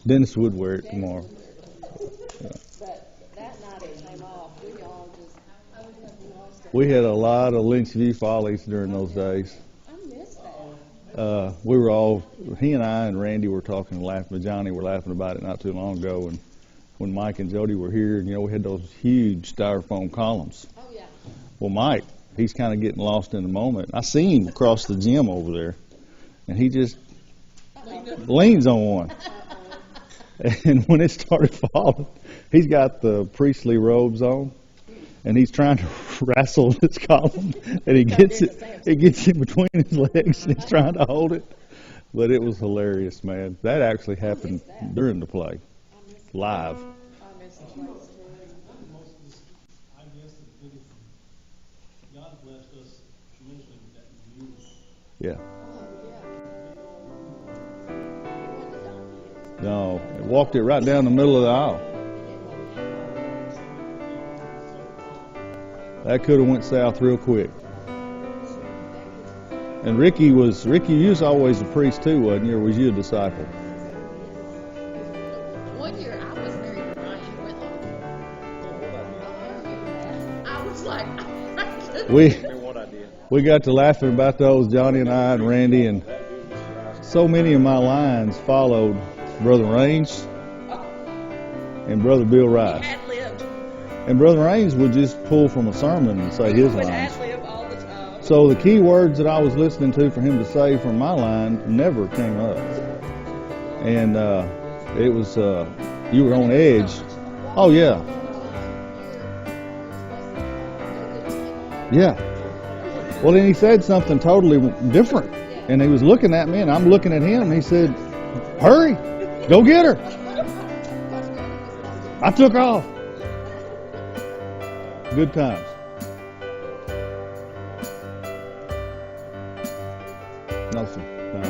Dennis would wear it tomorrow. But that night it came off. We all just lost it. We had a lot of Lynch View Follies during those days. I missed that. We were all, he and I and Randy were talking and laughing, but Johnny were laughing about it not too long ago. And when Mike and Jody were here, you know, we had those huge styrofoam columns. Oh, yeah. Well, Mike, he's kind of getting lost in the moment. I see him across the gym over there, and he just leans on one. And when it started falling, he's got the priestly robes on, and he's trying to wrestle this column, and he gets it between his legs, and he's trying to hold it. But it was hilarious, man. That actually happened during the play, live. I missed the place too. I guess the biggest thing, God blessed us tremendously with that music. Yeah. Oh, yeah. No, it walked it right down the middle of the aisle. That could have went south real quick. And Ricky, you was always a priest too, wasn't you? Or was you a disciple? One year I was married to Ryan Whitlow. I was like, We got to laughing about those, Johnny and I and Randy, and so many of my lines followed Brother Raines and Brother Bill Rice. had lived. And Brother Raines would just pull from a sermon and say his Would lines. ad lib all the time. So the key words that I was listening to for him to say from my line never came up. And it was, you were on edge. Oh, yeah. Yeah. Well, then he said something totally different. And he was looking at me, and I'm looking at him, and he said, "Hurry, go get her." I took off. Good times. No, sir. No.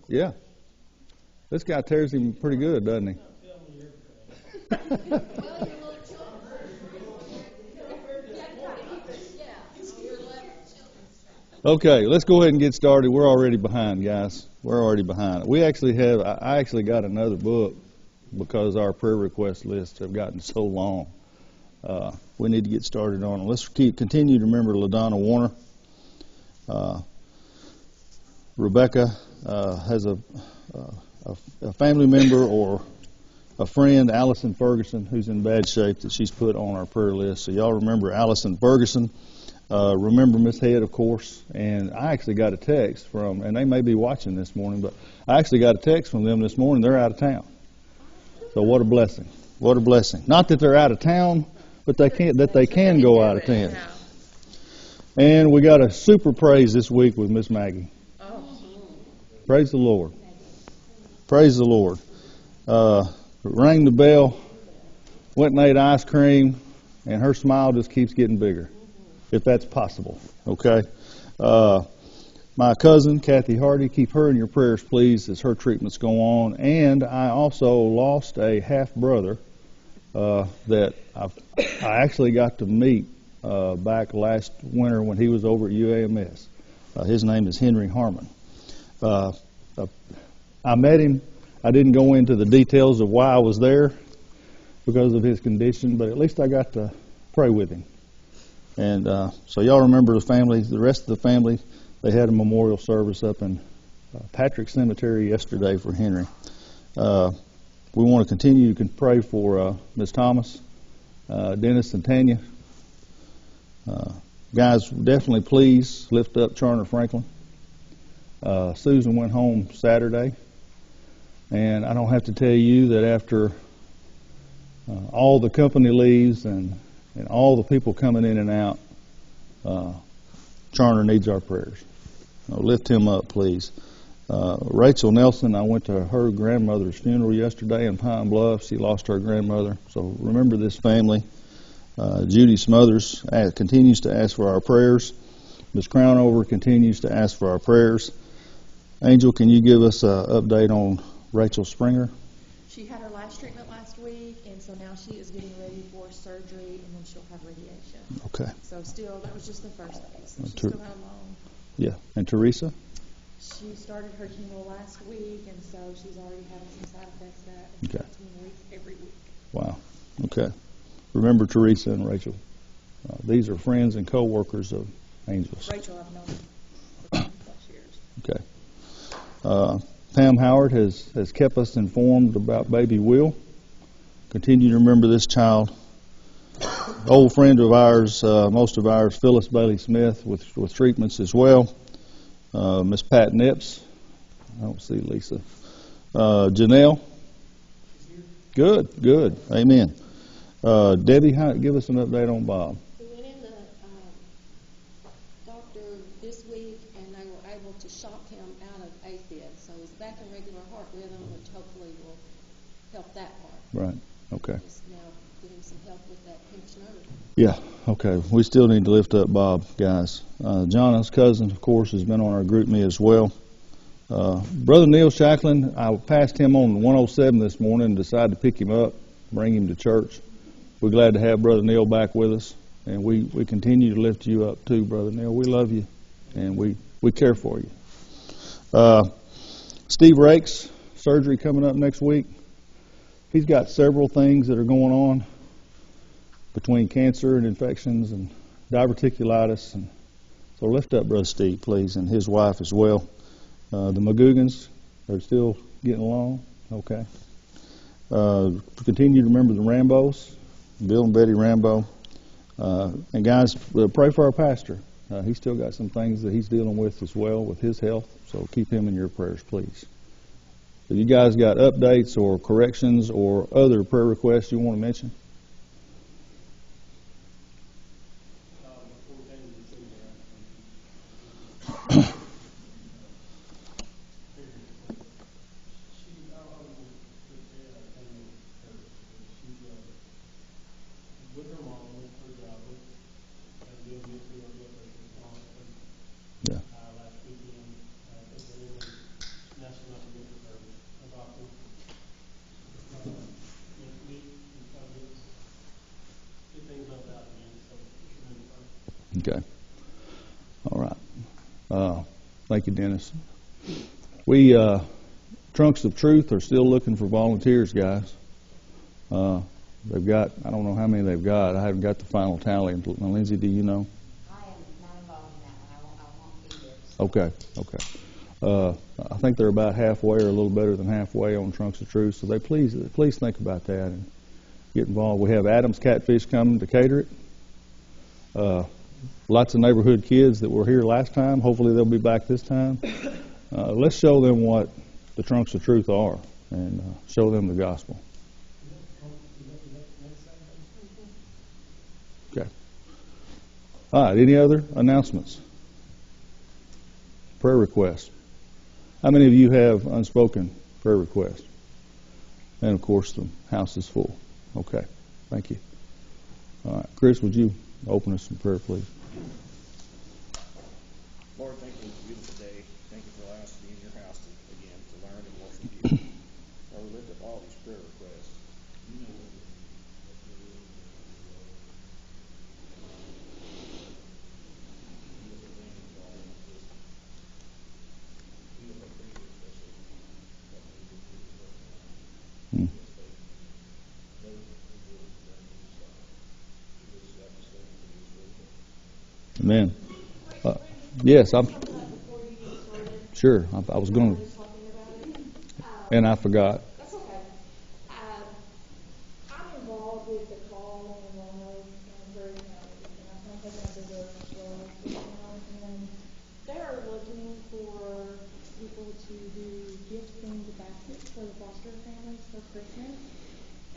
Yeah. This guy tears him pretty good, doesn't he? Okay, let's go ahead and get started. We're already behind, guys. We're already behind. I actually got another book because our prayer request lists have gotten so long. We need to get started on them. Let's continue to remember LaDonna Warner. Rebecca has a family member or a friend, Allison Ferguson, who's in bad shape that she's put on our prayer list. So y'all remember Allison Ferguson. Remember Miss Head, of course. And I actually got a text from, and they may be watching this morning, but I actually got a text from them this morning. They're out of town. So what a blessing. What a blessing. Not that they're out of town, but they can go out of town. And we got a super praise this week with Miss Maggie. Praise the Lord. Praise the Lord. Rang the bell, went and ate ice cream, and her smile just keeps getting bigger, if that's possible. Okay? My cousin, Kathy Hardy, keep her in your prayers, please, as her treatments go on. And I also lost a half-brother that I actually got to meet back last winter when he was over at UAMS. His name is Henry Harmon. I met him. I didn't go into the details of why I was there because of his condition, but at least I got to pray with him. And so y'all remember the rest of the family, they had a memorial service up in Patrick Cemetery yesterday for Henry. We want to continue to pray for Ms. Thomas, Dennis, and Tanya. Guys, definitely please lift up Charner Franklin. Susan went home Saturday, and I don't have to tell you that after all the company leaves and all the people coming in and out, Charner needs our prayers. Lift him up, please. Rachel Nelson, I went to her grandmother's funeral yesterday in Pine Bluff. She lost her grandmother. So remember this family. Judy Smothers continues to ask for our prayers. Ms. Crownover continues to ask for our prayers. Angel, can you give us an update on Rachel Springer? She had her last treatment last week, and so now she is getting ready for surgery, and then she'll have radiation. Okay. So still, that was just the first phase. So she's Ter- still had a long. Yeah. And Teresa? She started her chemo last week, and so she's already having some side effects that Okay. 15 weeks every week. Wow. Okay. Remember Teresa and Rachel. These are friends and co-workers of Angel's. Rachel, I've known for 20 plus years. Okay. Pam Howard has kept us informed about baby Will. Continue to remember this child. Old friend of ours, most of ours, Phyllis Bailey Smith, with treatments as well. Miss Pat Nips. I don't see Lisa. Janelle. Good. Amen. Debbie, give us an update on Bob. We went in the doctor this week, and they were able to shock him out of AFib, so he's back in regular heart rhythm, which hopefully will help that part. Right. Okay. Just now getting some help with that pinched nerve. Yeah, okay. We still need to lift up Bob, guys. Jonna's cousin, of course, has been on our group me as well. Brother Neil Shacklin, I passed him on 107 this morning and decided to pick him up, bring him to church. We're glad to have Brother Neil back with us, and we continue to lift you up too, Brother Neil. We love you, and we care for you. Steve Rakes, surgery coming up next week. He's got several things that are going on between cancer and infections and diverticulitis. And so lift up Brother Steve, please, and his wife as well. The Magugans are still getting along. Okay. Continue to remember the Rambos, Bill and Betty Rambo. And guys, pray for our pastor. He's still got some things that he's dealing with as well with his health. So keep him in your prayers, please. If you guys got updates or corrections or other prayer requests you want to mention? Before we came to the city, with her mom, with her job, and doing this, we were with her Yeah. last weekend, at the National Mental Service, a doctor. Next week, we try to get things up out again, so we should be fine. Okay. All right. Thank you, Dennis. We, Trunks of Truth are still looking for volunteers, guys. They've got, I don't know how many they've got. I haven't got the final tally. Now, Lindsay, do you know? I am not involved in that one. I won't be there. Okay. I think they're about halfway or a little better than halfway on Trunks of Truth. So they please think about that and get involved. We have Adams Catfish coming to cater it. Lots of neighborhood kids that were here last time. Hopefully they'll be back this time. Let's show them what the Trunks of Truth are and show them the gospel. Okay. All right. Any other announcements? Prayer requests. How many of you have unspoken prayer requests? And of course, the house is full. Okay. Thank you. All right. Chris, would you open us in prayer, please? Lord, thank you for a beautiful day. Thank you for allowing us to be in your house again to learn and worship you. Lord, we lift up all these prayer requests. You know what Amen. Yes, I'm. Sure, I was going to. And I forgot. That's okay. I'm involved with the call and Roanoke and Prairie County, and I'm taking up the work as well. And they are looking for people to do gift-themed baskets for the foster families for Christmas.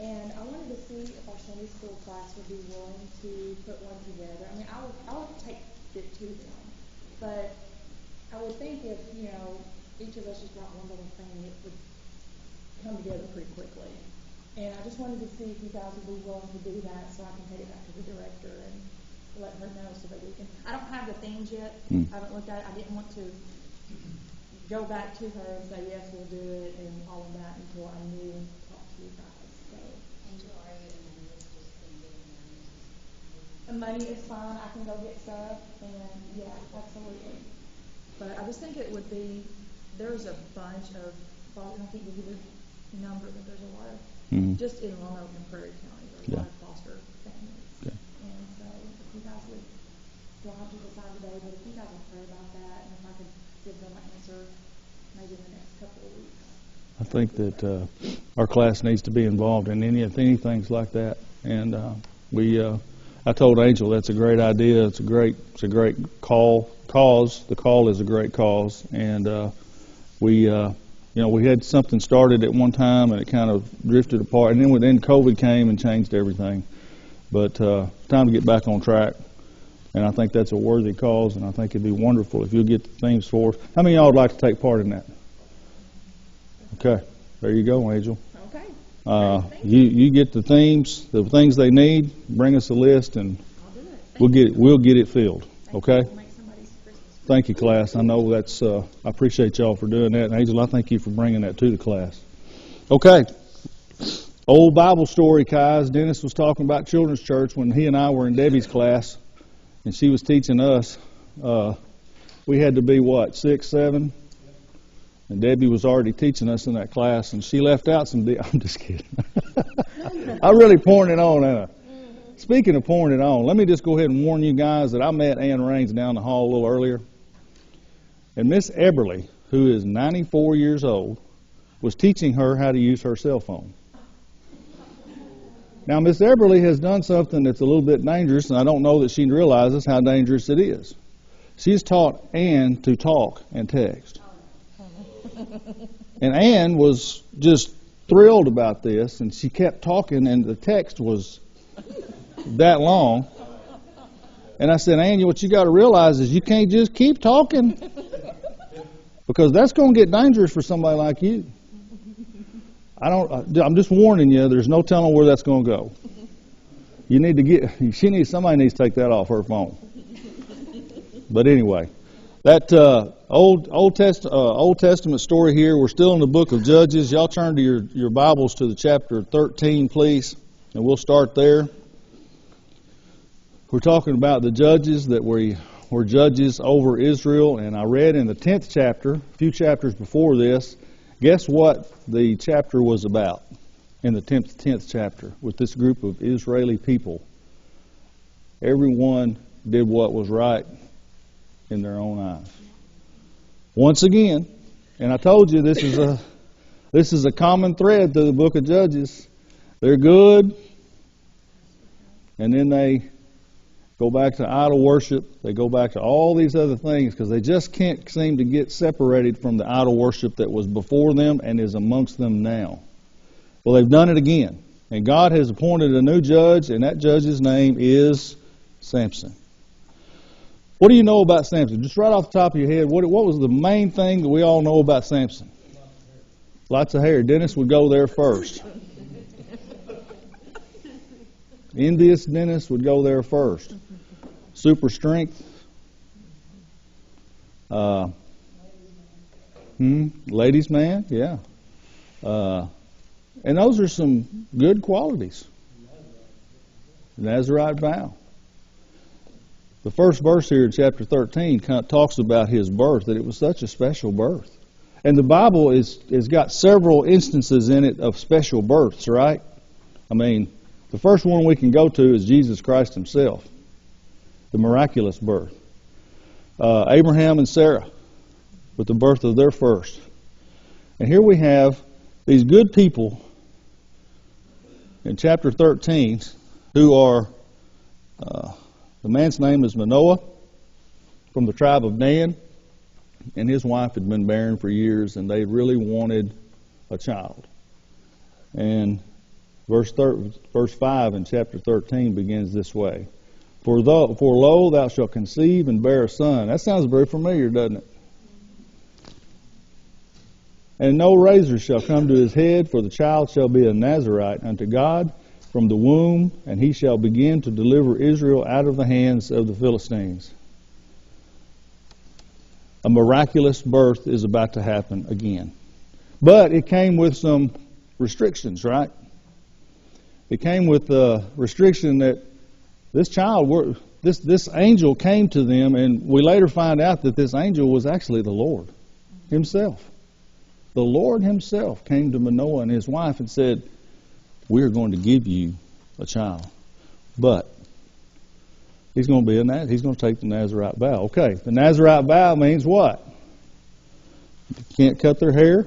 And I wanted to see if our Sunday school class would be willing to put one together. I mean, I would take it to them, but I would think if each of us just brought one little thing, it would come together pretty quickly. And I just wanted to see if you guys would be willing to do that, so I can take it back to the director and let her know so that we can. I don't have the themes yet. I haven't looked at it. I didn't want to go back to her and say, yes, we'll do it, and all of that until I knew and talked to you guys. So. Angel, are you in the list just been getting money? The money is fine. I can go get stuff, and yeah, absolutely. But I just think it would be, there's a bunch of, I think we give a number, but there's a lot of, just in Roanoke and Prairie County, there's a lot of foster families. Okay. And so if you guys would, you'll have to decide today, but if you guys would pray about that, and if I could give them an answer maybe in the next couple of weeks. I think that our class needs to be involved in any things like that. And I told Angel that's a great idea. It's a great cause. The call is a great cause, and we had something started at one time, and it kind of drifted apart. And then COVID came and changed everything. But time to get back on track. And I think that's a worthy cause, and I think it'd be wonderful if you'll get the themes for us. How many of y'all would like to take part in that? Okay, there you go, Angel. Okay. You get the themes, the things they need. Bring us a list, and I'll do it. we'll get it filled. Okay. We'll make somebody's Christmas. Thank you, class. I know that's. I appreciate y'all for doing that, and Angel, I thank you for bringing that to the class. Okay. Old Bible story, guys. Dennis was talking about children's church when he and I were in Debbie's class, and she was teaching us. We had to be 6, 7. And Debbie was already teaching us in that class, and she left out some. I'm just kidding. I'm really pouring it on, Anna. Speaking of pouring it on, let me just go ahead and warn you guys that I met Ann Raines down the hall a little earlier. And Miss Eberly, who is 94 years old, was teaching her how to use her cell phone. Now, Miss Eberly has done something that's a little bit dangerous, and I don't know that she realizes how dangerous it is. She's taught Ann to talk and text. And Ann was just thrilled about this, and she kept talking, and the text was that long. And I said, Ann, what you got to realize is you can't just keep talking, because that's going to get dangerous for somebody like you. I'm just warning you, there's no telling where that's going to go. Somebody needs to take that off her phone. But anyway, that Old Testament story here, we're still in the book of Judges. Y'all turn to your Bibles to the chapter 13, please, and we'll start there. We're talking about the judges that were judges over Israel, and I read in the 10th chapter, a few chapters before this, guess what the chapter was about in the 10th chapter with this group of Israeli people. Everyone did what was right in their own eyes. Once again, and I told you this is a common thread through the book of Judges. They're good, and then they go back to idol worship. They go back to all these other things because they just can't seem to get separated from the idol worship that was before them and is amongst them now. Well, they've done it again. And God has appointed a new judge, and that judge's name is Samson. What do you know about Samson? Just right off the top of your head, what was the main thing that we all know about Samson? Lots of hair. Dennis would go there first. Envious Dennis would go there first. Super strength. Ladies' man, yeah. And those are some good qualities. Nazirite vow. The first verse here in chapter 13 kind of talks about his birth, that it was such a special birth. And the Bible has got several instances in it of special births, right? I mean, the first one we can go to is Jesus Christ himself, the miraculous birth. Abraham and Sarah, with the birth of their first. And here we have these good people in chapter 13 who are, the man's name is Manoah from the tribe of Dan, and his wife had been barren for years, and they really wanted a child. And verse 5 in chapter 13 begins this way. For lo, thou shalt conceive and bear a son. That sounds very familiar, doesn't it? And no razor shall come to his head, for the child shall be a Nazarite unto God from the womb, and he shall begin to deliver Israel out of the hands of the Philistines. A miraculous birth is about to happen again. But it came with some restrictions, right? It came with the restriction that this angel came to them, and we later find out that this angel was actually the Lord himself. The Lord himself came to Manoah and his wife and said, "We are going to give you a child, but he's going to be he's going to take the Nazarite vow." Okay, the Nazarite vow means what? Can't cut their hair.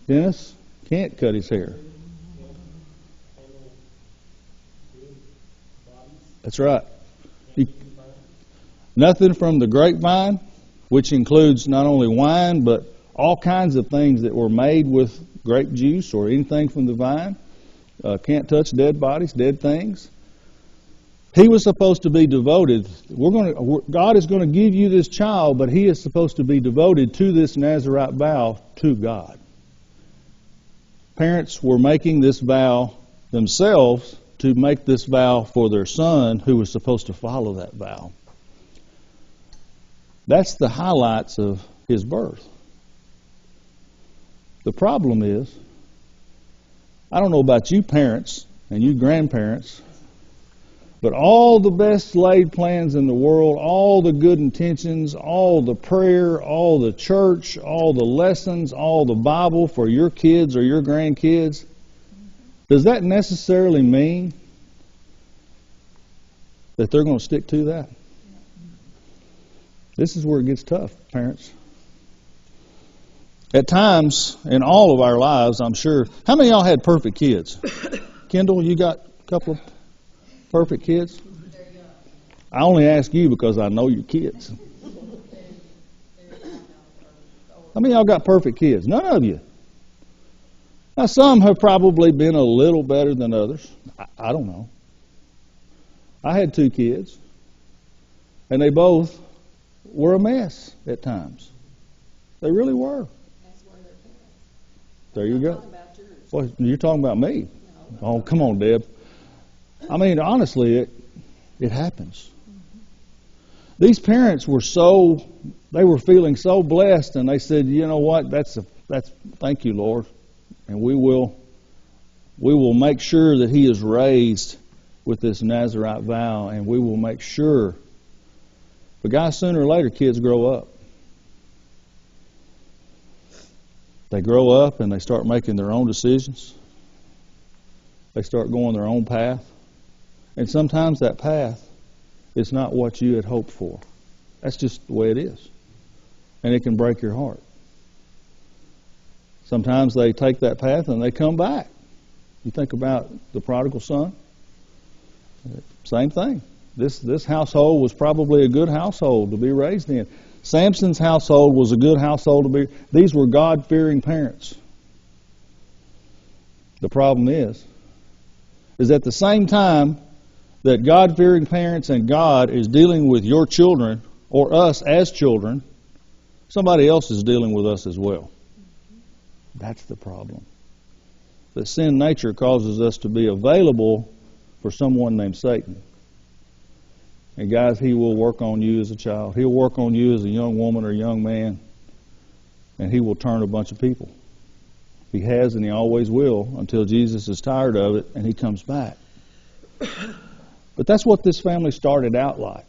Dennis can't cut his hair. That's right. Nothing from the grapevine, which includes not only wine, but all kinds of things that were made with grape juice or anything from the vine. Can't touch dead bodies, dead things. He was supposed to be devoted. God is going to give you this child, but he is supposed to be devoted to this Nazarite vow to God. Parents were making this vow themselves to make this vow for their son, who was supposed to follow that vow. That's the highlights of his birth. The problem is, I don't know about you parents and you grandparents, but all the best laid plans in the world, all the good intentions, all the prayer, all the church, all the lessons, all the Bible for your kids or your grandkids, does that necessarily mean that they're going to stick to that? This is where it gets tough, parents. At times in all of our lives, I'm sure. How many of y'all had perfect kids? Kendall, you got a couple of perfect kids? I only ask you because I know your kids. How many of y'all got perfect kids? None of you. Now, some have probably been a little better than others. I don't know. I had 2 kids, and they both were a mess at times. They really were. That's where they're parents. There you I'm go. not talking about yours. Well, you're talking about me. No. Oh, come on, Deb. I mean, honestly, it happens. These parents were they were feeling so blessed, and they said, "You know what? That's thank you, Lord, and we will make sure that he is raised with this Nazarite vow, and we will make sure." But guys, sooner or later, kids grow up. They grow up and they start making their own decisions. They start going their own path. And sometimes that path is not what you had hoped for. That's just the way it is. And it can break your heart. Sometimes they take that path and they come back. You think about the prodigal son. Same thing. This household was probably a good household to be raised in. Samson's household was a good household to be. These were God-fearing parents. The problem is at the same time that God-fearing parents and God is dealing with your children, or us as children, somebody else is dealing with us as well. That's the problem. That sin nature causes us to be available for someone named Satan. And guys, he will work on you as a child. He'll work on you as a young woman or young man. And he will turn a bunch of people. He has and he always will until Jesus is tired of it and he comes back. But that's what this family started out like.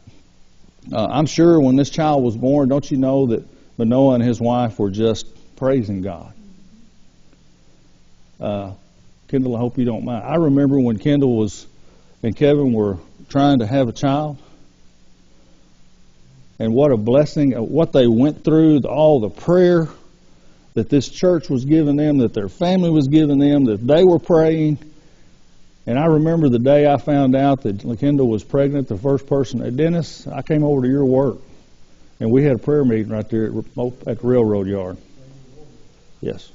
I'm sure when this child was born, don't you know that Manoah and his wife were just praising God. Kendall, I hope you don't mind. I remember when Kendall and Kevin were trying to have a child. And what a blessing, what they went through, all the prayer that this church was giving them, that their family was giving them, that they were praying. And I remember the day I found out that Kendall was pregnant, the first person, hey, Dennis, I came over to your work. And we had a prayer meeting right there at the railroad yard. Yes.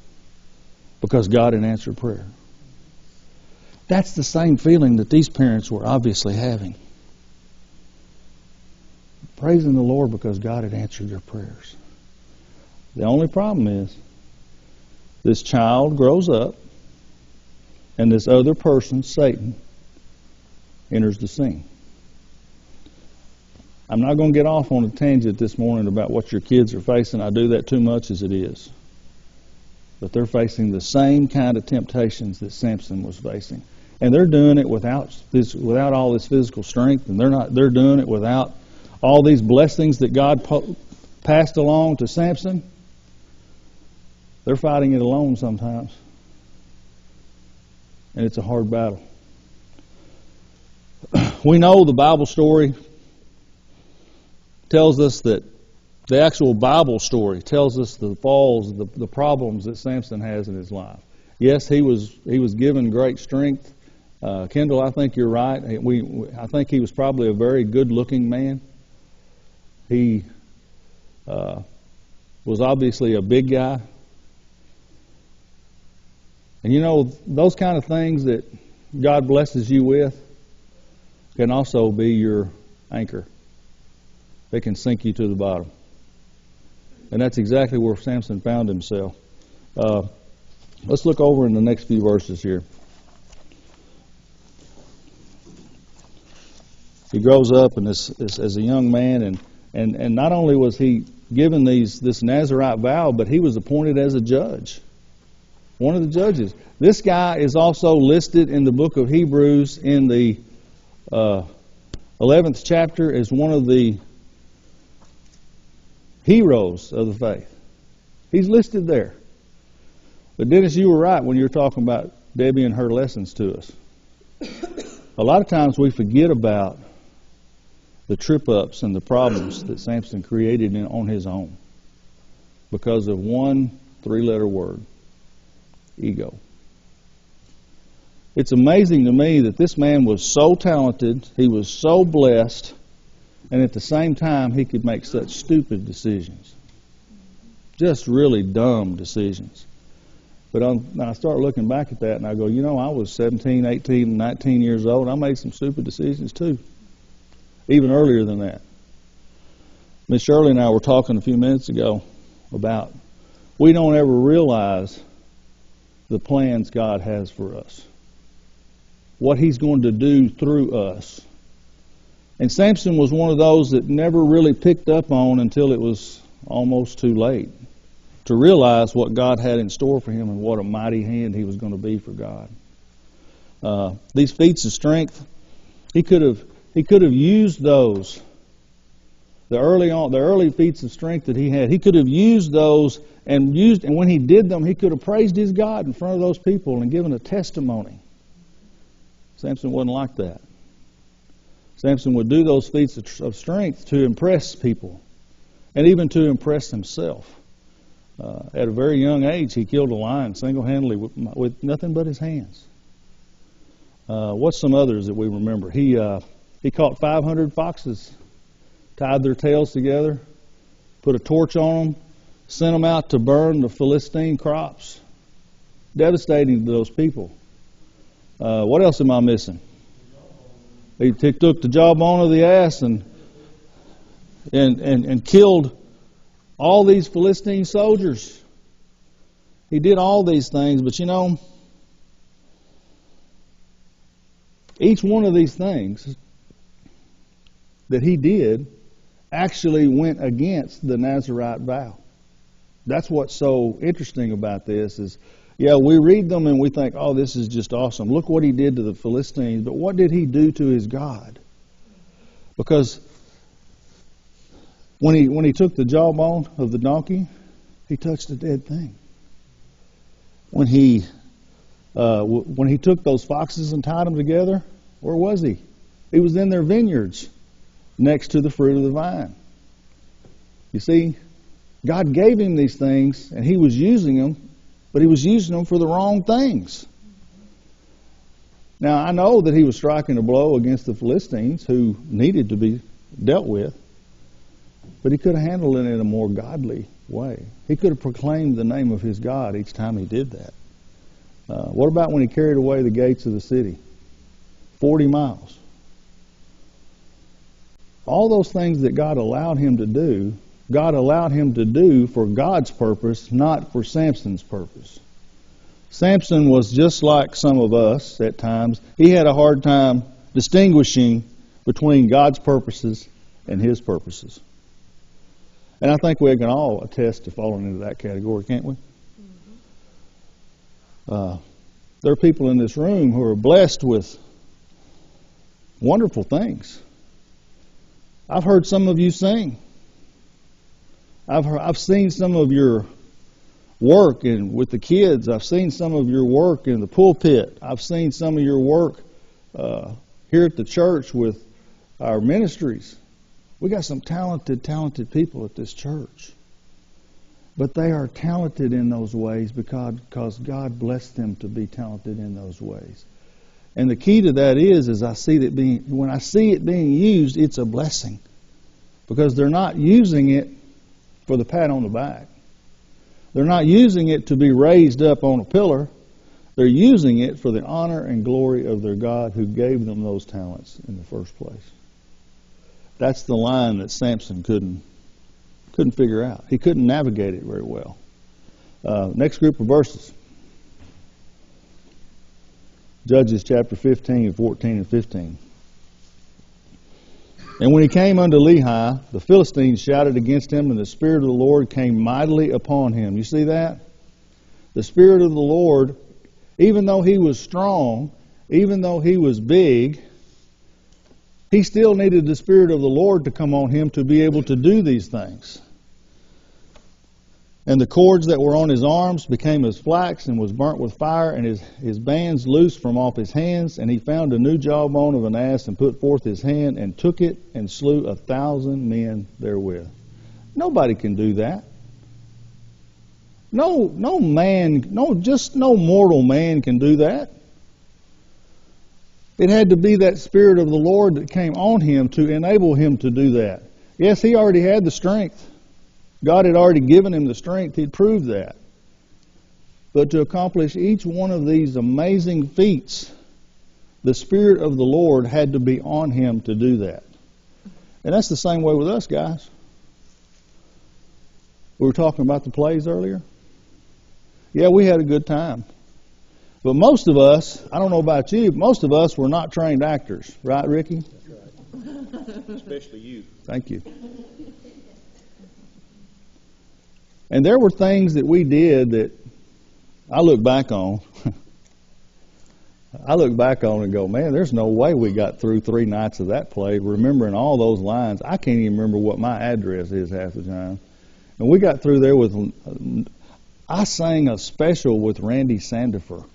Because God had answered prayer. That's the same feeling that these parents were obviously having. Praising the Lord because God had answered their prayers. The only problem is this child grows up, and this other person, Satan, enters the scene. I'm not going to get off on a tangent this morning about what your kids are facing. I do that too much as it is. But they're facing the same kind of temptations that Samson was facing. And they're doing it without all this physical strength, and they're doing it without all these blessings that God passed along to Samson. They're fighting it alone sometimes. And it's a hard battle. We know the Bible story tells us that the actual Bible story tells us the falls, the problems that Samson has in his life. Yes, he was given great strength. Kendall, I think you're right. I think he was probably a very good-looking man. He was obviously a big guy. And you know, those kind of things that God blesses you with can also be your anchor. They can sink you to the bottom. And that's exactly where Samson found himself. Let's look over in the next few verses here. He grows up and as a young man, and not only was he given this Nazirite vow, but he was appointed as a judge. One of the judges. This guy is also listed in the book of Hebrews in the 11th chapter as one of the heroes of the faith. He's listed there. But Dennis, you were right when you were talking about Debbie and her lessons to us. A lot of times we forget about the trip-ups and the problems that Samson created on his own because of one 3-letter word: ego. It's amazing to me that this man was so talented, he was so blessed, and at the same time he could make such stupid decisions. Just really dumb decisions. But I start looking back at that and I go, you know, I was 17, 18, 19 years old, and I made some stupid decisions too. Even earlier than that. Miss Shirley and I were talking a few minutes ago about we don't ever realize the plans God has for us. What He's going to do through us. And Samson was one of those that never really picked up on until it was almost too late to realize what God had in store for him and what a mighty hand he was going to be for God. These feats of strength, he could have used those. The early feats of strength that he had, he could have used those and when he did them, he could have praised his God in front of those people and given a testimony. Samson wasn't like that. Samson would do those feats of strength to impress people and even to impress himself. At a very young age, he killed a lion single-handedly with nothing but his hands. What's some others that we remember? He caught 500 foxes, tied their tails together, put a torch on them, sent them out to burn the Philistine crops. Devastating to those people. What else am I missing? He took the jawbone of the ass and killed all these Philistine soldiers. He did all these things, but you know, each one of these things that he did actually went against the Nazirite vow. That's what's so interesting about this is, yeah, we read them and we think, oh, this is just awesome. Look what he did to the Philistines. But what did he do to his God? Because when he took the jawbone of the donkey, he touched a dead thing. When he took those foxes and tied them together, where was he? He was in their vineyards next to the fruit of the vine. You see, God gave him these things and he was using them, but he was using them for the wrong things. Now, I know that he was striking a blow against the Philistines who needed to be dealt with, but he could have handled it in a more godly way. He could have proclaimed the name of his God each time he did that. What about when he carried away the gates of the city? 40 miles. All those things that God allowed him to do, God allowed him to do for God's purpose, not for Samson's purpose. Samson was just like some of us at times. He had a hard time distinguishing between God's purposes and his purposes. And I think we can all attest to falling into that category, can't we? There are people in this room who are blessed with wonderful things. I've heard some of you sing. I've seen some of your work with the kids. I've seen some of your work in the pulpit. I've seen some of your work here at the church with our ministries. We got some talented people at this church. But they are talented in those ways because God blessed them to be talented in those ways. And the key to that is when I see it being used, it's a blessing. Because they're not using it for the pat on the back. They're not using it to be raised up on a pillar. They're using it for the honor and glory of their God who gave them those talents in the first place. That's the line that Samson couldn't figure out. He couldn't navigate it very well. Next group of verses. Judges chapter 15, 14, and 15. And when he came unto Lehi, the Philistines shouted against him, and the Spirit of the Lord came mightily upon him. You see that? The Spirit of the Lord, even though he was strong, even though he was big, he still needed the Spirit of the Lord to come on him to be able to do these things. And the cords that were on his arms became as flax and was burnt with fire, and his bands loosed from off his hands. And he found a new jawbone of an ass and put forth his hand and took it and slew 1,000 men therewith. Nobody can do that. No mortal man can do that. It had to be that Spirit of the Lord that came on him to enable him to do that. Yes, he already had the strength. God had already given him the strength. He'd proved that. But to accomplish each one of these amazing feats, the Spirit of the Lord had to be on him to do that. And that's the same way with us, guys. We were talking about the plays earlier. Yeah, we had a good time. But most of us, I don't know about you, most of us were not trained actors. Right, Ricky? That's right. Especially you. Thank you. And there were things that we did that I look back on. And go, man, there's no way we got through 3 nights of that play, remembering all those lines. I can't even remember what my address is half the time. And we got through there with, I sang a special with Randy Sandifer.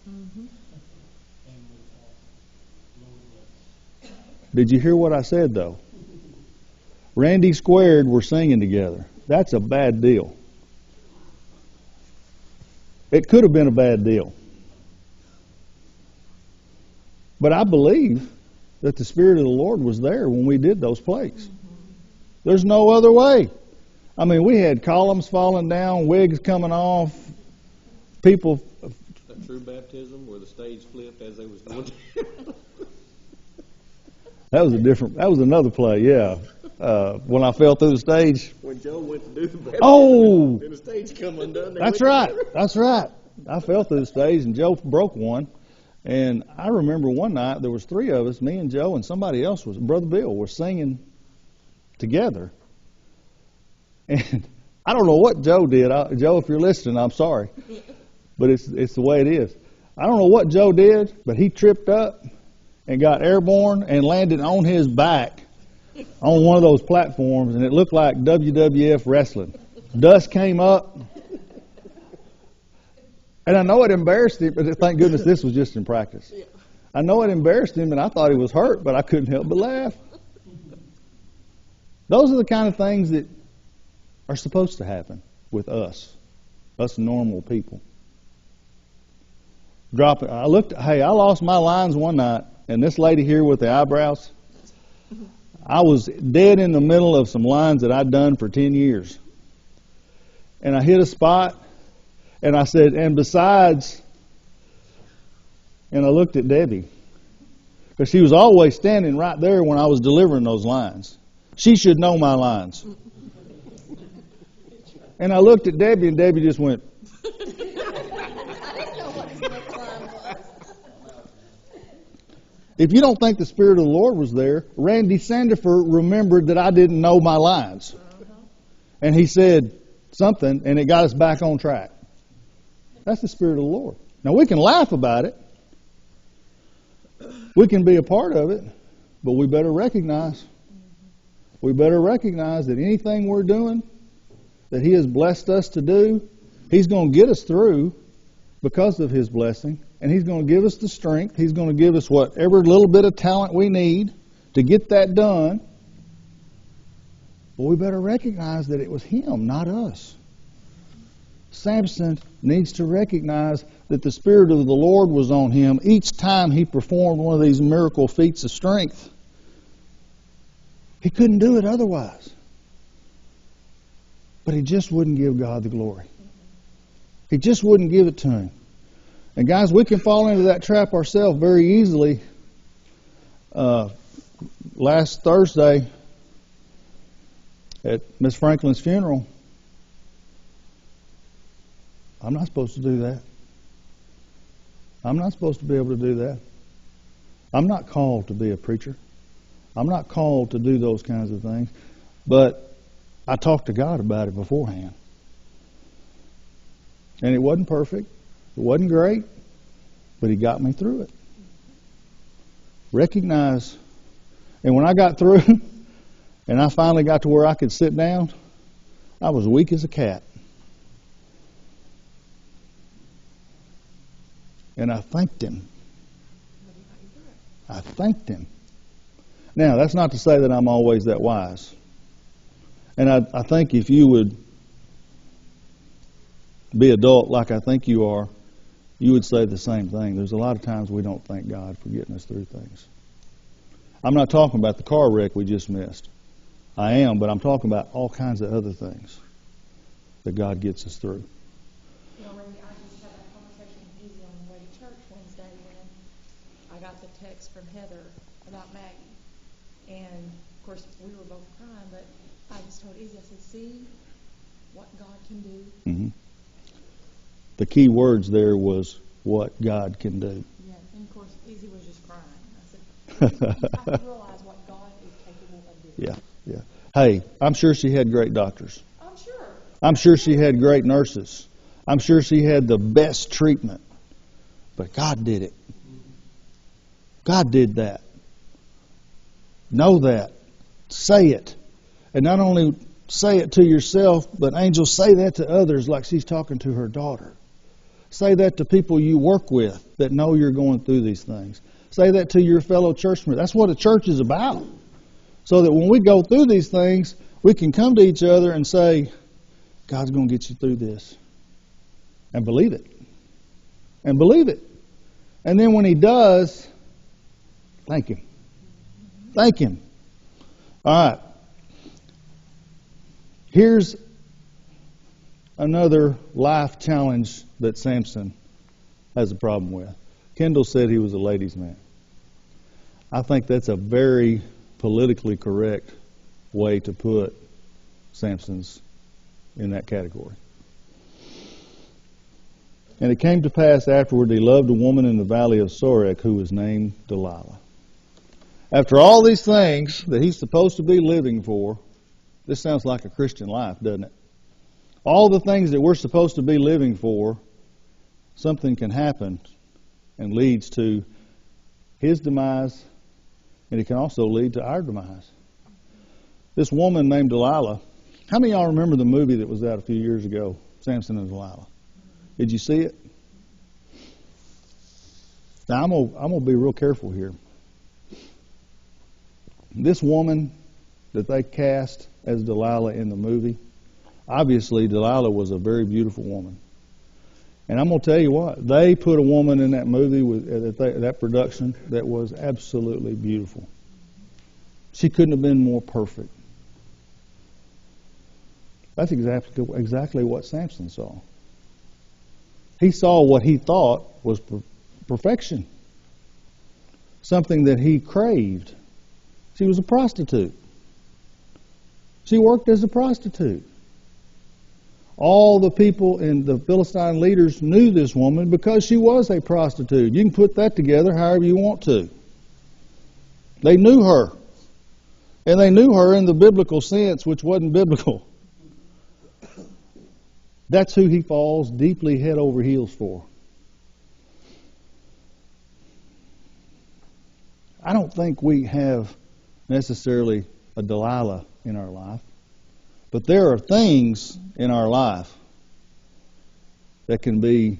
Did you hear what I said, though? Randy Squared were singing together. That's a bad deal. It could have been a bad deal. But I believe that the Spirit of the Lord was there when we did those plays. There's no other way. I mean, we had columns falling down, wigs coming off, people... That true baptism where the stage flipped as they was going. That was another play, yeah. When I fell through the stage. When Joe went to do the baptism, oh, and the stage come undone. That's right. I fell through the stage and Joe broke one. And I remember one night there was 3 of us, me and Joe and somebody else, Brother Bill, were singing together. And I don't know what Joe did. Joe, if you're listening, I'm sorry. But it's the way it is. I don't know what Joe did, but he tripped up and got airborne and landed on his back on one of those platforms, and it looked like WWF wrestling. Dust came up. And I know it embarrassed him, but thank goodness this was just in practice. I know it embarrassed him, and I thought he was hurt, but I couldn't help but laugh. Those are the kind of things that are supposed to happen with us normal people. I lost my lines one night, and this lady here with the eyebrows, I was dead in the middle of some lines that I'd done for 10 years. And I hit a spot, and I said, and besides, and I looked at Debbie, because she was always standing right there when I was delivering those lines. She should know my lines. And I looked at Debbie, and Debbie just went. If you don't think the Spirit of the Lord was there, Randy Sandifer remembered that I didn't know my lines. And he said something, and it got us back on track. That's the Spirit of the Lord. Now, we can laugh about it. We can be a part of it. But we better recognize that anything we're doing, that He has blessed us to do, He's going to get us through because of His blessing. And He's going to give us the strength. He's going to give us whatever little bit of talent we need to get that done. But we better recognize that it was Him, not us. Samson needs to recognize that the Spirit of the Lord was on him each time he performed one of these miracle feats of strength. He couldn't do it otherwise. But he just wouldn't give God the glory. He just wouldn't give it to Him. And guys, we can fall into that trap ourselves very easily. Last Thursday at Miss Franklin's funeral, I'm not supposed to do that. I'm not supposed to be able to do that. I'm not called to be a preacher. I'm not called to do those kinds of things. But I talked to God about it beforehand. And it wasn't perfect. It wasn't great. But He got me through it. Recognize. And when I got through, and I finally got to where I could sit down, I was weak as a cat. And I thanked Him. I thanked Him. Now, that's not to say that I'm always that wise. And I think if you would be adult like I think you are, you would say the same thing. There's a lot of times we don't thank God for getting us through things. I'm not talking about the car wreck we just missed. I am, but I'm talking about all kinds of other things that God gets us through. You know, Randy, I just had that conversation with Izzy on the way to church Wednesday when I got the text from Heather about Maggie. And, of course, we were both crying, but I just told Izzy, I said, see what God can do? Mm-hmm. The key words there was what God can do. Yeah, and, of course, Izzy was just crying. I said, I realize what God is capable of doing. Yeah. Hey, I'm sure she had great doctors. I'm sure. I'm sure she had great nurses. I'm sure she had the best treatment. But God did it. God did that. Know that. Say it. And not only say it to yourself, but angels, say that to others like she's talking to her daughter. Say that to people you work with that know you're going through these things. Say that to your fellow churchmen. That's what a church is about. So that when we go through these things, we can come to each other and say, God's going to get you through this. And believe it. And believe it. And then when He does, thank Him. Thank Him. All right. Here's another life challenge that Samson has a problem with. Kendall said he was a ladies' man. I think that's a very politically correct way to put Samson's in that category. And it came to pass afterward he loved a woman in the valley of Sorek who was named Delilah. After all these things that he's supposed to be living for, this sounds like a Christian life, doesn't it? All the things that we're supposed to be living for, something can happen and leads to his demise, and it can also lead to our demise. This woman named Delilah, how many of y'all remember the movie that was out a few years ago, Samson and Delilah? Did you see it? Now, I'm going to be real careful here. This woman that they cast as Delilah in the movie, obviously Delilah was a very beautiful woman. And I'm going to tell you what, they put a woman in that movie, that production, that was absolutely beautiful. She couldn't have been more perfect. That's exactly what Samson saw. He saw what he thought was perfection. Something that he craved. She was a prostitute. She worked as a prostitute. All the people and the Philistine leaders knew this woman because she was a prostitute. You can put that together however you want to. They knew her. And they knew her in the biblical sense, which wasn't biblical. That's who he falls deeply head over heels for. I don't think we have necessarily a Delilah in our life, but there are things in our life that can be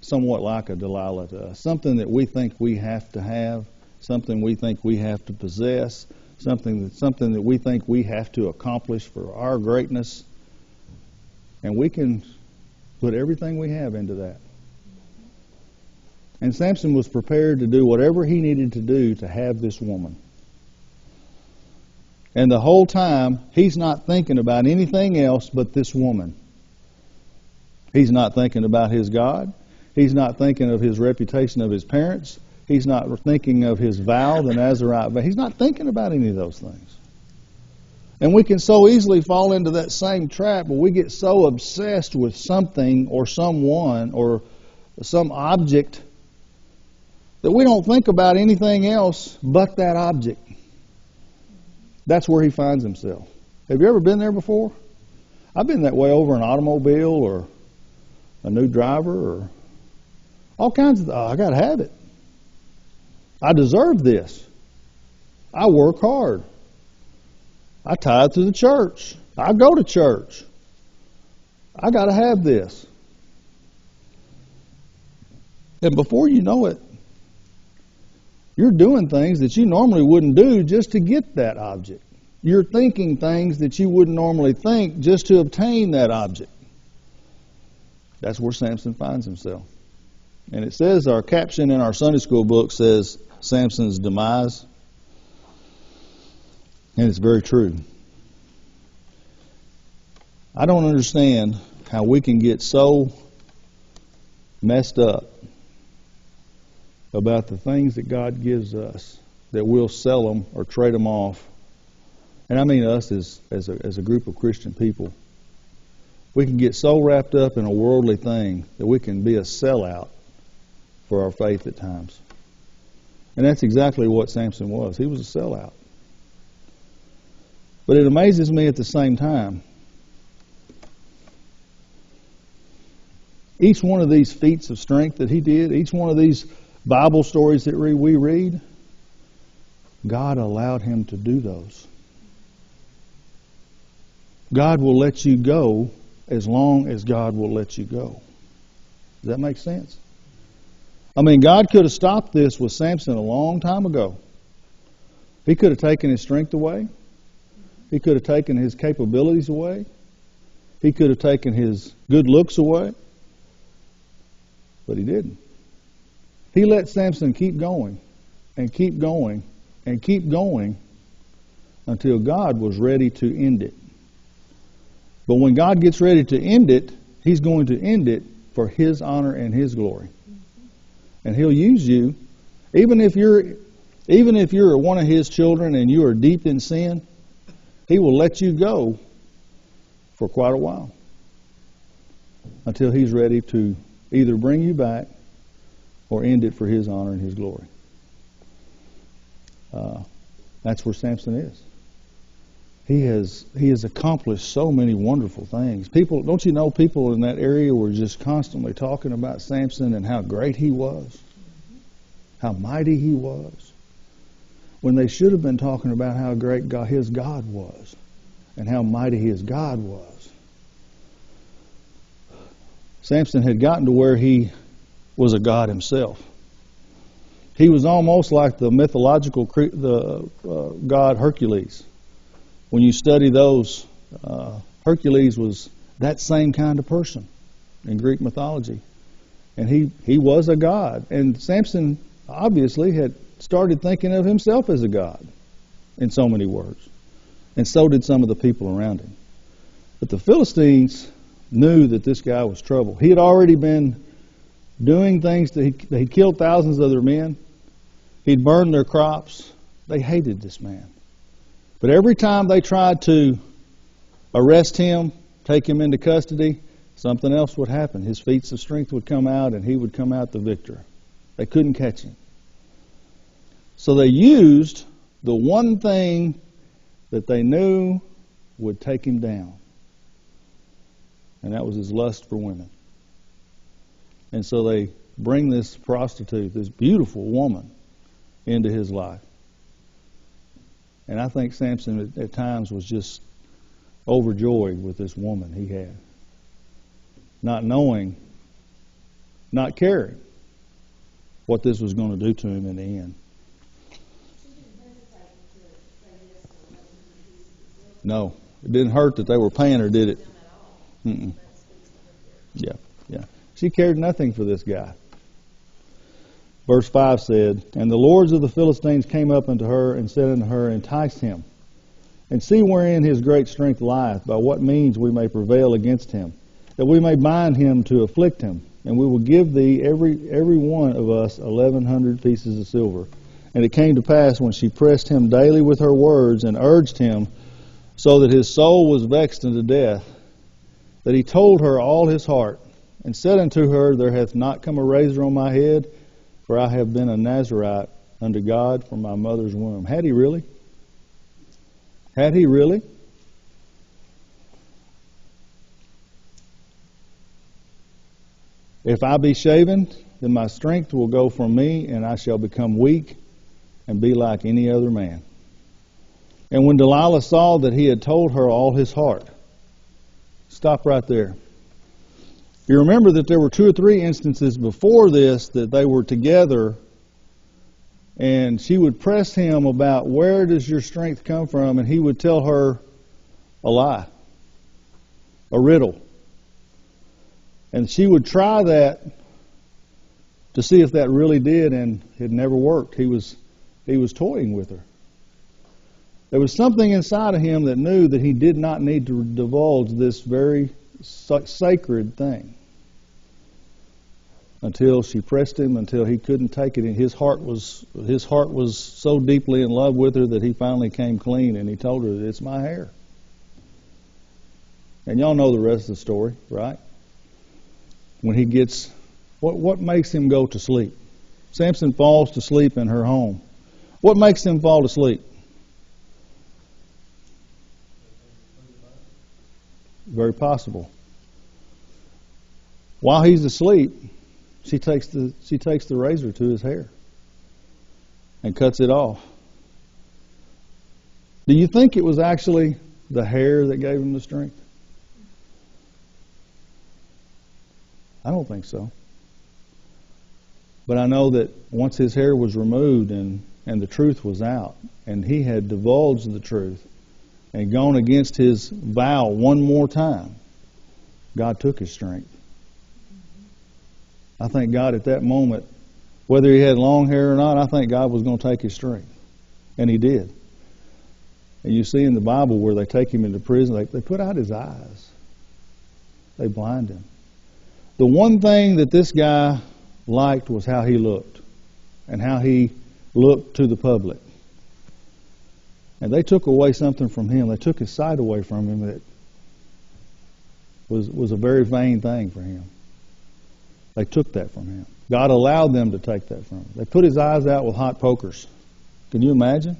somewhat like a Delilah to us. Something that we think we have to have, something we think we have to possess, something that we think we have to accomplish for our greatness. And we can put everything we have into that. And Samson was prepared to do whatever he needed to do to have this woman. And the whole time, he's not thinking about anything else but this woman. He's not thinking about his God. He's not thinking of his reputation of his parents. He's not thinking of his vow, the Nazirite vow. He's not thinking about any of those things. And we can so easily fall into that same trap where we get so obsessed with something or someone or some object that we don't think about anything else but that object. That's where he finds himself. Have you ever been there before? I've been that way over an automobile or a new driver or all kinds of, I got to have it. I deserve this. I work hard. I tithe to the church. I go to church. I got to have this. And before you know it, you're doing things that you normally wouldn't do just to get that object. You're thinking things that you wouldn't normally think just to obtain that object. That's where Samson finds himself. And it says, our caption in our Sunday school book says, Samson's demise. And it's very true. I don't understand how we can get so messed up about the things that God gives us that we'll sell them or trade them off. And I mean us as a group of Christian people. We can get so wrapped up in a worldly thing that we can be a sellout for our faith at times. And that's exactly what Samson was. He was a sellout. But it amazes me at the same time. Each one of these feats of strength that he did, each one of these Bible stories that we read, God allowed him to do those. God will let you go as long as God will let you go. Does that make sense? I mean, God could have stopped this with Samson a long time ago. He could have taken his strength away. He could have taken his capabilities away. He could have taken his good looks away. But he didn't. He let Samson keep going and keep going and keep going until God was ready to end it. But when God gets ready to end it, He's going to end it for His honor and His glory. And He'll use you, even if you're one of His children and you are deep in sin, He will let you go for quite a while until He's ready to either bring you back or end it for His honor and His glory. That's where Samson is. He has accomplished so many wonderful things. People, don't you know, people in that area were just constantly talking about Samson and how great he was, how mighty he was, when they should have been talking about how great his God was and how mighty his God was. Samson had gotten to where he was a god himself. He was almost like the mythological god Hercules. When you study those, Hercules was that same kind of person in Greek mythology. And he was a god. And Samson obviously had started thinking of himself as a god in so many words. And so did some of the people around him. But the Philistines knew that this guy was trouble. He had already been doing things he killed thousands of their men. He'd burned their crops. They hated this man. But every time they tried to arrest him, take him into custody, something else would happen. His feats of strength would come out and he would come out the victor. They couldn't catch him. So they used the one thing that they knew would take him down, and that was his lust for women. And so they bring this prostitute, this beautiful woman, into his life. And I think Samson at times was just overjoyed with this woman he had, not knowing, not caring what this was going to do to him in the end. No, it didn't hurt that they were paying her, did it? Mm-mm. Yeah. She cared nothing for this guy. Verse 5 said, "And the lords of the Philistines came up unto her and said unto her, Entice him, and see wherein his great strength lieth, by what means we may prevail against him, that we may bind him to afflict him. And we will give thee every one of us 1,100 pieces of silver. And it came to pass, when she pressed him daily with her words, and urged him, so that his soul was vexed unto death, that he told her all his heart, and said unto her, There hath not come a razor on my head, for I have been a Nazarite unto God from my mother's womb." Had he really? Had he really? "If I be shaven, then my strength will go from me, and I shall become weak and be like any other man." And when Delilah saw that he had told her all his heart, stop right there. You remember that there were 2 or 3 instances before this that they were together, and she would press him about, where does your strength come from? And he would tell her a lie, a riddle. And she would try that to see if that really did, and it never worked. He was toying with her. There was something inside of him that knew that he did not need to divulge this very sacred thing, until she pressed him, until he couldn't take it. And his heart was so deeply in love with her that he finally came clean, and he told her that it's my hair. And y'all know the rest of the story, right? When he gets, what makes him go to sleep? Samson falls to sleep in her home. What makes him fall to sleep? Very possible. While he's asleep, she takes the razor to his hair and cuts it off. Do you think it was actually the hair that gave him the strength? I don't think so. But I know that once his hair was removed and the truth was out, and he had divulged the truth and gone against his vow one more time, God took his strength. I think God at that moment, whether he had long hair or not, I think God was going to take his strength. And he did. And you see in the Bible where they take him into prison, they put out his eyes. They blind him. The one thing that this guy liked was how he looked and how he looked to the public. And they took away something from him. They took his sight away from him that was a very vain thing for him. They took that from him. God allowed them to take that from him. They put his eyes out with hot pokers. Can you imagine?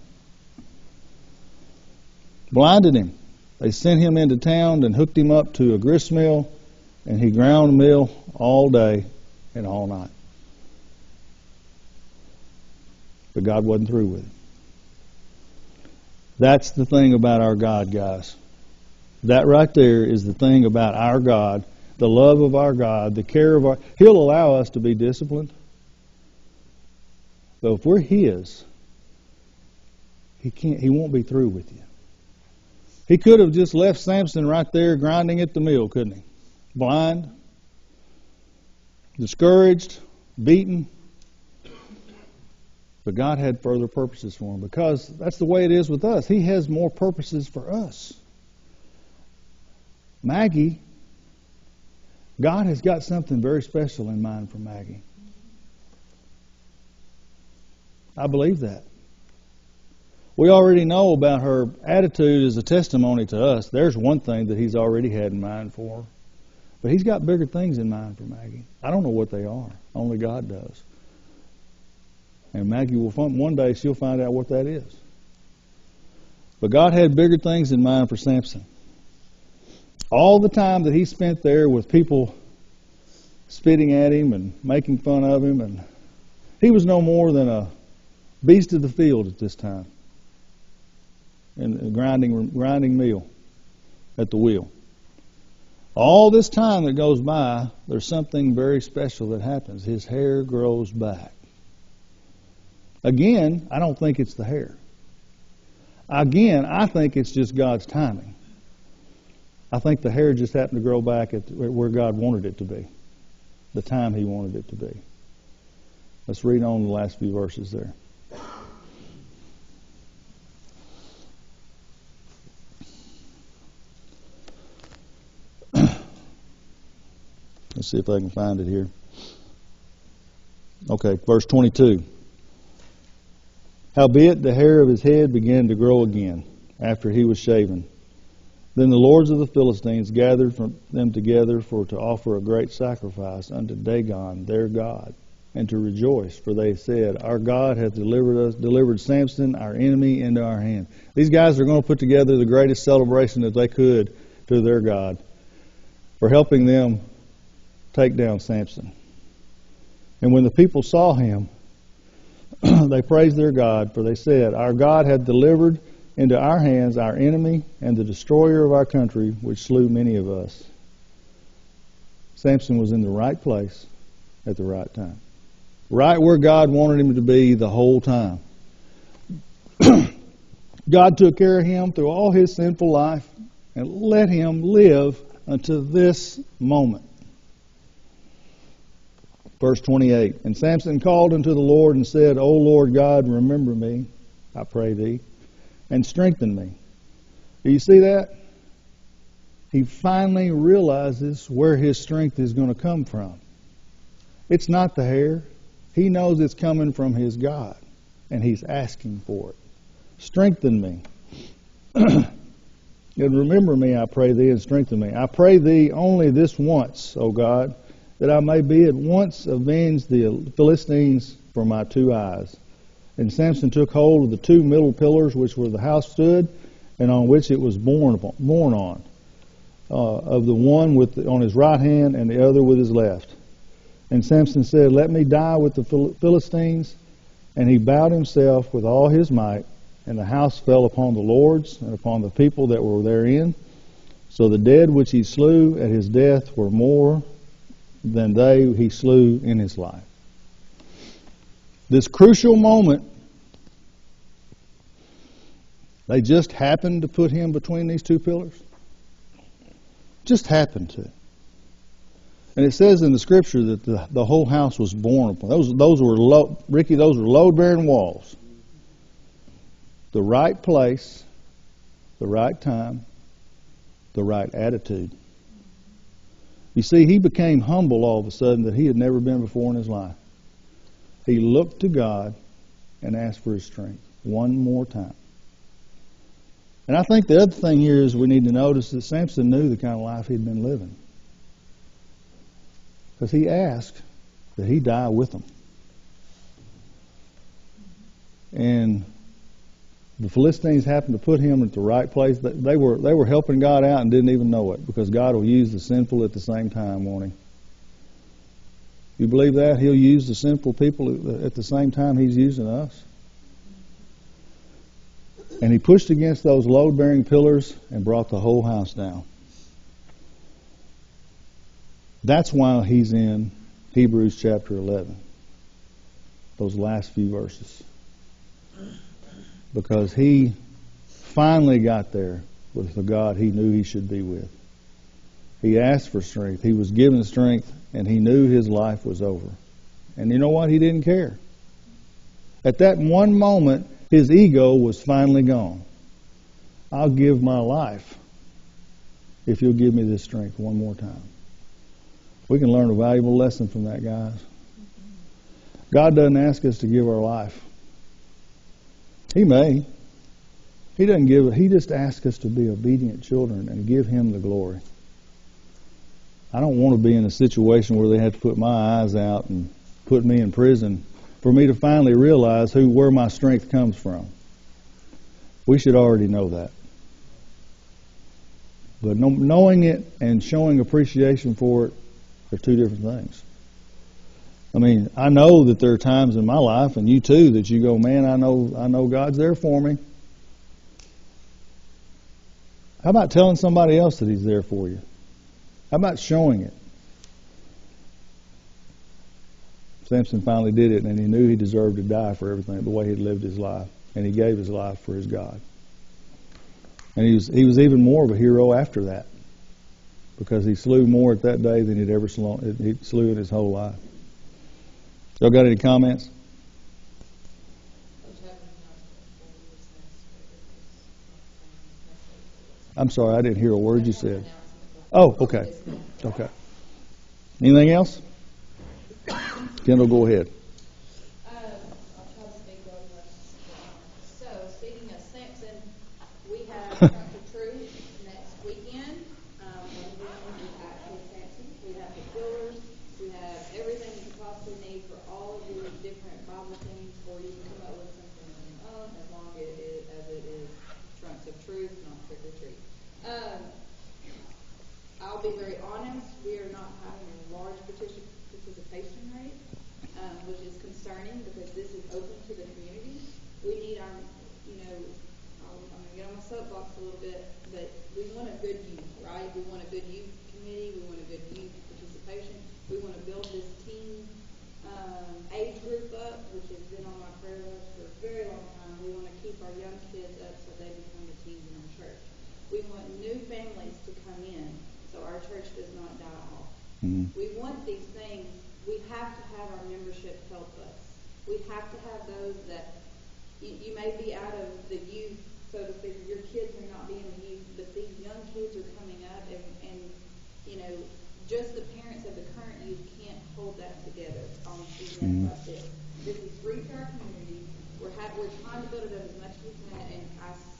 Blinded him. They sent him into town and hooked him up to a grist mill, and he ground the mill all day and all night. But God wasn't through with it. That's the thing about our God, guys. That right there is the thing about our God, the love of our God, the care of our... He'll allow us to be disciplined. But if we're His, He won't be through with you. He could have just left Samson right there grinding at the mill, couldn't he? Blind, discouraged, beaten. But God had further purposes for him, because that's the way it is with us. He has more purposes for us. Maggie, God has got something very special in mind for Maggie. I believe that. We already know about her attitude as a testimony to us. There's one thing that He's already had in mind for her. But He's got bigger things in mind for Maggie. I don't know what they are. Only God does. And Maggie will one day she'll find out what that is. But God had bigger things in mind for Samson. All the time that he spent there with people spitting at him and making fun of him, and he was no more than a beast of the field at this time, and grinding meal at the wheel. All this time that goes by, there's something very special that happens. His hair grows back. Again, I don't think it's the hair. Again, I think it's just God's timing. I think the hair just happened to grow back at where God wanted it to be, the time He wanted it to be. Let's read on the last few verses there. Let's see if I can find it here. Okay, verse 22. Howbeit the hair of his head began to grow again, after he was shaven. Then the lords of the Philistines gathered them together to offer a great sacrifice unto Dagon their god, and to rejoice, for they said, Our God hath delivered Samson, our enemy, into our hand. These guys are going to put together the greatest celebration that they could to their God for helping them take down Samson. And when the people saw him, they praised their God, for they said, Our God hath delivered into our hands our enemy and the destroyer of our country, which slew many of us. Samson was in the right place at the right time. Right where God wanted him to be the whole time. God took care of him through all his sinful life and let him live until this moment. Verse 28, And Samson called unto the Lord and said, O Lord God, remember me, I pray thee, and strengthen me. Do you see that? He finally realizes where his strength is going to come from. It's not the hair. He knows it's coming from his God, and he's asking for it. Strengthen me. And remember me, I pray thee, and strengthen me. I pray thee only this once, O God, that I may be at once avenge the Philistines for my two eyes. And Samson took hold of the two middle pillars which where the house stood, and on which it was borne on, of the one on his right hand and the other with his left. And Samson said, Let me die with the Philistines. And he bowed himself with all his might, and the house fell upon the lords and upon the people that were therein. So the dead which he slew at his death were more than they he slew in his life. This crucial moment, they just happened to put him between these two pillars. Just happened to. And it says in the scripture that the whole house was borne upon. Those were load-bearing walls. The right place, the right time, the right attitude. You see, he became humble all of a sudden that he had never been before in his life. He looked to God and asked for his strength one more time. And I think the other thing here is we need to notice that Samson knew the kind of life he'd been living. Because he asked that he die with them. And the Philistines happened to put him at the right place. They were helping God out and didn't even know it, because God will use the sinful at the same time, won't He? You believe that? He'll use the sinful people at the same time He's using us. And he pushed against those load-bearing pillars and brought the whole house down. That's why he's in Hebrews chapter 11. Those last few verses. Because he finally got there with the God he knew he should be with. He asked for strength. He was given strength, and he knew his life was over. And you know what? He didn't care. At that one moment, his ego was finally gone. I'll give my life if you'll give me this strength one more time. We can learn a valuable lesson from that, guys. God doesn't ask us to give our life. He may. He doesn't give it. He just asks us to be obedient children and give Him the glory. I don't want to be in a situation where they have to put my eyes out and put me in prison for me to finally realize where my strength comes from. We should already know that. But knowing it and showing appreciation for it are two different things. I mean, I know that there are times in my life, and you too, that you go, man, I know God's there for me. How about telling somebody else that He's there for you? How about showing it? Samson finally did it, and he knew he deserved to die for everything, the way he'd lived his life, and he gave his life for his God. And he was even more of a hero after that, because he slew more at that day than he slew in his whole life. Y'all got any comments? I'm sorry, I didn't hear a word you said. Oh, okay. Okay. Anything else? Kendall, go ahead. I'll try to speak real quick. So, speaking of Samson, we have Trunk or Treat next weekend. We have Samson. We have the fillers. We have everything you could possibly need for all of the different Bible themes, or you can come up with something on your own, as long as it is Trunks of Truth, not Trick or Treat. I'll be very honest, we are not having a large participation rate, which is concerning because this is open to the community. We need our, I'm going to get on my soapbox a little bit, but we want a good youth, right? We want a good youth committee. We want a good youth participation. We want to build this teen age group up, which has been on my prayer list for a very long time. We want to keep our young kids up so they become the teens in our church. We want new families to come in so our church does not die off. Mm-hmm. We want these things. We have to have our membership help us. We have to have those that you may be out of the youth, so to speak. Your kids may not be in the youth, but these young kids are coming up, and just the parents of the current youth can't hold that together on events like this. This is free to our community. We're trying to build it up as much as we can. And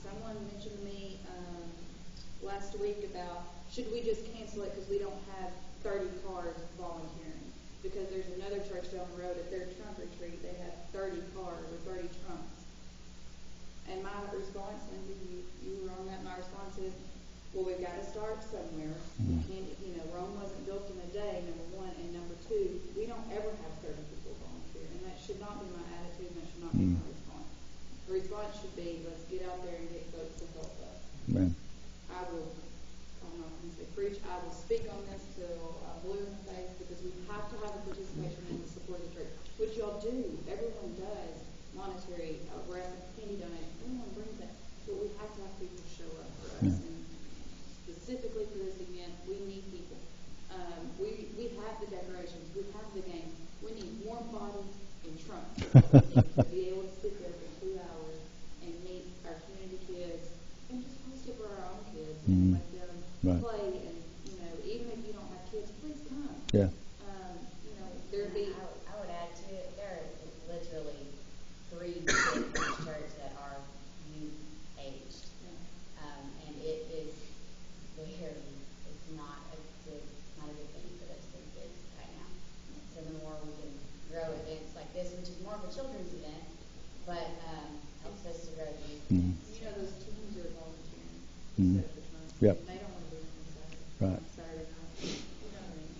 someone mentioned to me last week about should we just cancel it because we don't have 30 cars volunteering? Because there's another church down the road at their trunk or treat, they have 30 cars or 30 trunks. And my response, Lindsay, you were on that, my response is, well, we've got to start somewhere. We can't, Rome wasn't built in a day, number one. And number two, we don't ever have 30 people volunteer. And that should not be my attitude, and that should not be my response. The response should be, let's get out there and get folks to help us. Amen. I'm not going to say preach, I will speak on this till I'm blue in the face, because we have to have a participation in the support of the church, which y'all do. Everyone does monetary, penny donation. Everyone brings that. But we have to have people show up for us. Yeah. And specifically for this event, we need people. We have the decorations. We have the games. We need warm bodies and trunks to be able to sit there for 2 hours and meet our community kids and just host it for our own kids and let them play. And, even if you don't have kids, please come. Yeah. I would add to it, there are literally 3 kids in the church that are youth aged. And it is it's not a good thing for those 3 kids right now. So the more we can grow events like this, which is more of a children's event, but helps us to grow the youth events. Those teams are volunteering instead of the time. Yep. They don't want to be on Saturday night. You know what I mean?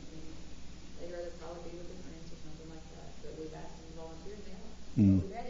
They'd rather probably be with their friends or something like that. But we've asked them to volunteer, and they are. We've had